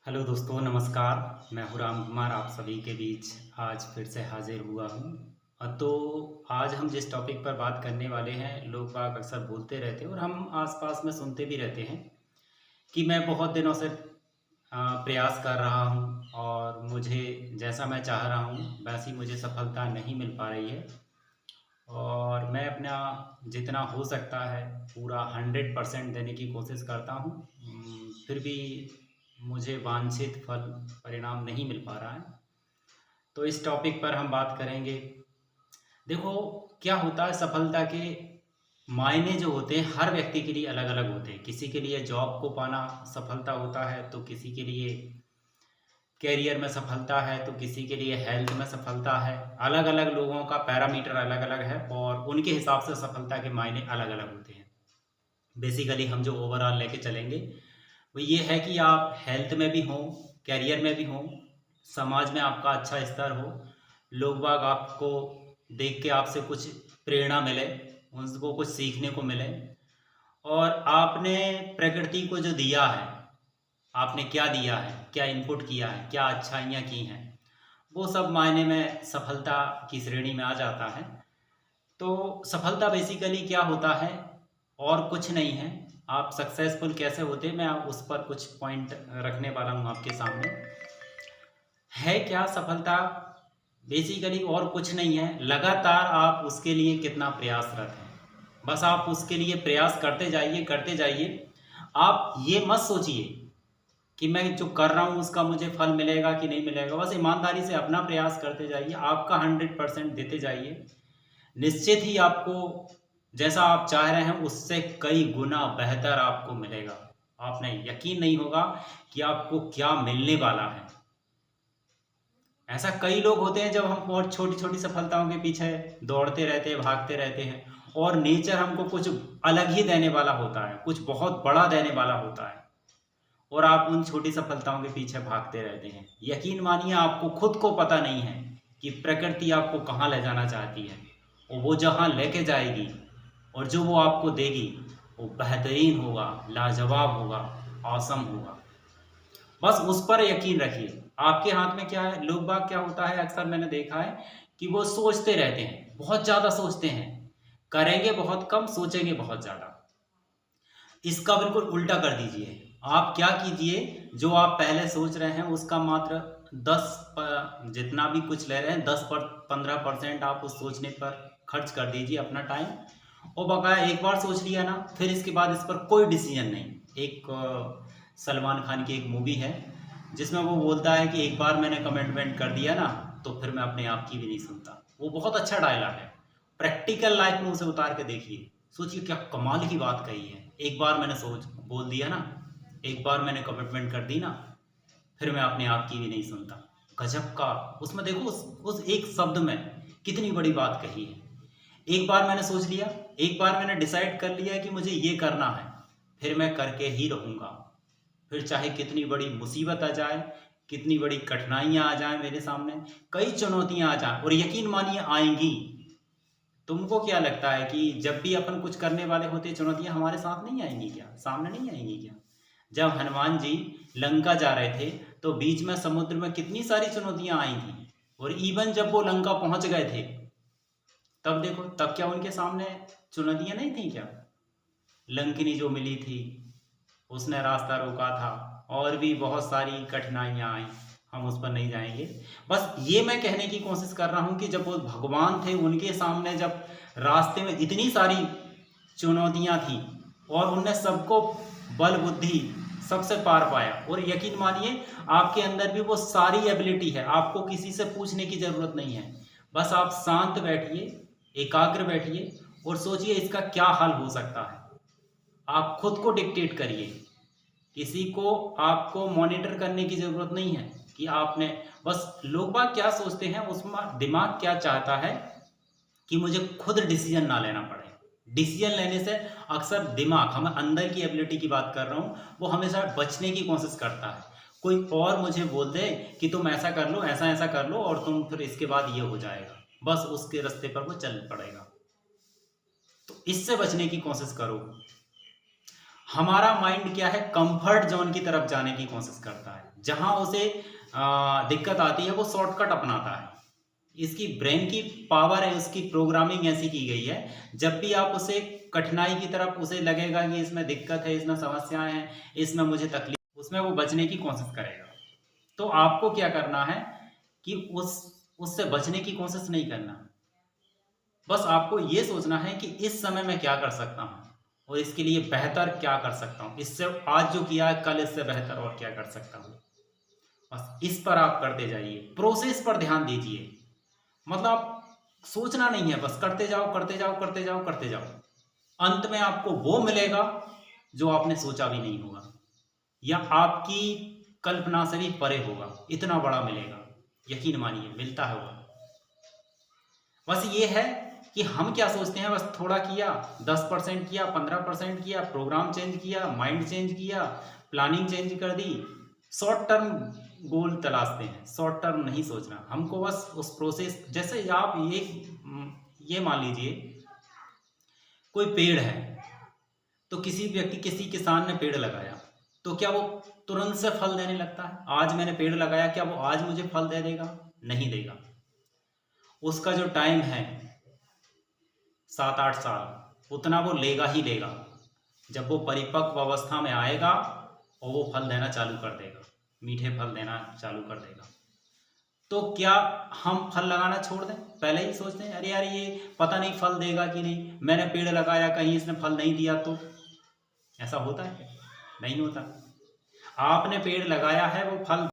Hello दोस्तों, नमस्कार। मैं हूँ राम कुमार, आप सभी के बीच आज फिर से हाजिर हुआ हूँ। तो आज हम जिस टॉपिक पर बात करने वाले हैं, लोग बाग अक्सर बोलते रहते हैं और हम आसपास में सुनते भी रहते हैं कि मैं बहुत दिनों से प्रयास कर रहा हूँ और मुझे जैसा मैं चाह रहा हूँ वैसी मुझे सफलता नहीं मिल पा रही है। और मैं अपना जितना हो सकता है पूरा 100% देने की कोशिश करता हूँ। फिर भी मुझे वांछित फल परिणाम नहीं मिल पा रहा है। तो इस टॉपिक पर हम बात करेंगे। देखो, क्या होता है, सफलता के मायने जो होते हैं हर व्यक्ति के लिए अलग अलग होते हैं। किसी के लिए जॉब को पाना सफलता होता है, तो किसी के लिए कैरियर में सफलता है, तो किसी के लिए हेल्थ में सफलता है। अलग अलग लोगों का पैरामीटर अलग अलग है और उनके हिसाब से सफलता के मायने अलग अलग होते हैं। बेसिकली हम जो ओवरऑल लेके चलेंगे वो ये है कि आप हेल्थ में भी हों, कैरियर में भी हों, समाज में आपका अच्छा स्तर हो, लोग बाग आपको देख के आपसे कुछ प्रेरणा मिले, उनको कुछ सीखने को मिले। और आपने प्रकृति को जो दिया है, आपने क्या दिया है, क्या इनपुट किया है, क्या अच्छाइयाँ की हैं, वो सब मायने में सफलता की श्रेणी में आ जाता है। तो सफलता बेसिकली क्या होता है और कुछ नहीं है। आप सक्सेसफुल कैसे होते हैं, मैं उस पर कुछ पॉइंट रखने वाला हूँ आपके सामने। है क्या सफलता? बेसिकली और कुछ नहीं है, लगातार आप उसके लिए कितना प्रयासरत हैं। बस आप उसके लिए प्रयास करते जाइए, करते जाइए। आप ये मत सोचिए कि मैं जो कर रहा हूँ उसका मुझे फल मिलेगा कि नहीं मिलेगा। बस ईमानदारी से अपना प्रयास करते जाइए, आपका 100% देते जाइए। निश्चित ही आपको जैसा आप चाह रहे हैं उससे कई गुना बेहतर आपको मिलेगा। आपने यकीन नहीं होगा कि आपको क्या मिलने वाला है। ऐसा कई लोग होते हैं, जब हम बहुत छोटी छोटी सफलताओं के पीछे दौड़ते रहते हैं, भागते रहते हैं, और नेचर हमको कुछ अलग ही देने वाला होता है, कुछ बहुत बड़ा देने वाला होता है, और आप उन छोटी सफलताओं के पीछे भागते रहते हैं। यकीन मानिए, आपको खुद को पता नहीं है कि प्रकृति आपको कहाँ ले जाना चाहती है, और वो जहाँ लेके जाएगी और जो वो आपको देगी वो बेहतरीन होगा, लाजवाब होगा, ऑसम होगा। बस उस पर यकीन रखिए। आपके हाथ में क्या है। लोग बाग क्या होता है, अक्सर मैंने देखा है कि वो सोचते रहते हैं, बहुत ज़्यादा सोचते हैं, करेंगे बहुत कम, सोचेंगे बहुत ज़्यादा। इसका बिल्कुल उल्टा कर दीजिए। आप क्या कीजिए, जो आप पहले सोच रहे हैं उसका मात्र 10 जितना भी कुछ ले रहे हैं 10-15% आप उस सोचने पर खर्च कर दीजिए अपना टाइम। और बकाया एक बार सोच लिया ना, फिर इसके बाद इस पर कोई डिसीजन नहीं। एक सलमान खान की एक मूवी है जिसमें वो बोलता है कि एक बार मैंने कमिटमेंट कर दिया ना, तो फिर मैं अपने आप की भी नहीं सुनता। वो बहुत अच्छा डायलॉग है। प्रैक्टिकल लाइफ में उसे उतार के देखिए, सोचिए क्या कमाल की बात कही है। एक बार मैंने सोच बोल दिया ना, एक बार मैंने कमिटमेंट कर दी ना, फिर मैं अपने आप की भी नहीं सुनता। गजब का, उसमें देखो उस एक शब्द में कितनी बड़ी बात कही है। एक बार मैंने सोच लिया, एक बार मैंने डिसाइड कर लिया कि मुझे ये करना है, फिर मैं करके ही रहूँगा। फिर चाहे कितनी बड़ी मुसीबत आ जाए, कितनी बड़ी कठिनाइयाँ आ जाएं मेरे सामने, कई चुनौतियाँ आ जाएं, और यकीन मानिए आएंगी। तुमको क्या लगता है कि जब भी अपन कुछ करने वाले होते चुनौतियां हमारे साथ नहीं आएंगी क्या, सामने नहीं आएंगी क्या? जब हनुमान जी लंका जा रहे थे तो बीच में समुद्र में कितनी सारी चुनौतियां आई थी, और इवन जब वो लंका पहुंच गए थे तब देखो, तब क्या उनके सामने चुनौतियां नहीं थी क्या? लंकिनी जो मिली थी, उसने रास्ता रोका था, और भी बहुत सारी कठिनाइयां आई। हम उस पर नहीं जाएंगे। बस ये मैं कहने की कोशिश कर रहा हूं कि जब वो भगवान थे, उनके सामने जब रास्ते में इतनी सारी चुनौतियां थी और उनने सबको बल बुद्धि सबसे पार पाया। और यकीन मानिए, आपके अंदर भी वो सारी एबिलिटी है, आपको किसी से पूछने की जरूरत नहीं है। बस आप शांत बैठिए, एकाग्र बैठिए और सोचिए इसका क्या हल हो सकता है। आप खुद को डिक्टेट करिए, किसी को आपको मॉनिटर करने की ज़रूरत नहीं है कि आपने। बस लोग बाग क्या सोचते हैं, उसमें दिमाग क्या चाहता है कि मुझे खुद डिसीजन ना लेना पड़े। डिसीजन लेने से अक्सर दिमाग, हमें अंदर की एबिलिटी की बात कर रहा हूँ, वो हमेशा बचने की कोशिश करता है। कोई और मुझे बोल दे कि तुम ऐसा कर लो, ऐसा ऐसा कर लो, और तुम फिर इसके बाद ये हो जाएगा, बस उसके रास्ते पर वो चल पड़ेगा। तो इससे बचने की कोशिश करो। हमारा माइंड क्या है, कंफर्ट जोन की तरफ जाने की कोशिश करता है। जहां उसे दिक्कत आती है वो शॉर्टकट अपनाता है। इसकी ब्रेन की पावर है, उसकी प्रोग्रामिंग ऐसी की गई है, जब भी आप उसे कठिनाई की तरफ उसे लगेगा कि इसमें दिक्कत है, इसमें समस्याएं हैं, इसमें मुझे तकलीफ, उसमें वो बचने की कोशिश करेगा। तो आपको क्या करना है कि उससे बचने की कोशिश नहीं करना। बस आपको ये सोचना है कि इस समय मैं क्या कर सकता हूँ और इसके लिए बेहतर क्या कर सकता हूँ, इससे आज जो किया है कल इससे बेहतर और क्या कर सकता हूँ। बस इस पर आप करते जाइए, प्रोसेस पर ध्यान दीजिए। मतलब आप सोचना नहीं है, बस करते जाओ करते जाओ करते जाओ करते जाओ। अंत में आपको वो मिलेगा जो आपने सोचा भी नहीं होगा, या आपकी कल्पना से भी परे होगा, इतना बड़ा मिलेगा। यकीन मानिए मिलता है वो। बस ये है कि हम क्या सोचते हैं, बस थोड़ा किया, 10% किया, 15% किया, प्रोग्राम चेंज किया, माइंड चेंज किया, प्लानिंग चेंज कर दी, शॉर्ट टर्म गोल तलाशते हैं। शॉर्ट टर्म नहीं सोचना हमको, बस उस प्रोसेस। जैसे आप ये मान लीजिए कोई पेड़ है, तो किसी व्यक्ति, किसी किसान ने पेड़ लगाया, तो क्या वो तुरंत से फल देने लगता है? आज मैंने पेड़ लगाया, क्या वो आज मुझे फल दे देगा? नहीं देगा। उसका जो टाइम है 7-8 साल, उतना वो लेगा ही लेगा। जब वो परिपक्व अवस्था में आएगा और वो फल देना चालू कर देगा, मीठे फल देना चालू कर देगा। तो क्या हम फल लगाना छोड़ दें? पहले ही सोचते हैं अरे यार ये पता नहीं फल देगा कि नहीं, मैंने पेड़ लगाया कहीं इसने फल नहीं दिया तो। ऐसा होता है? नहीं होता। आपने पेड़ लगाया है, वो फल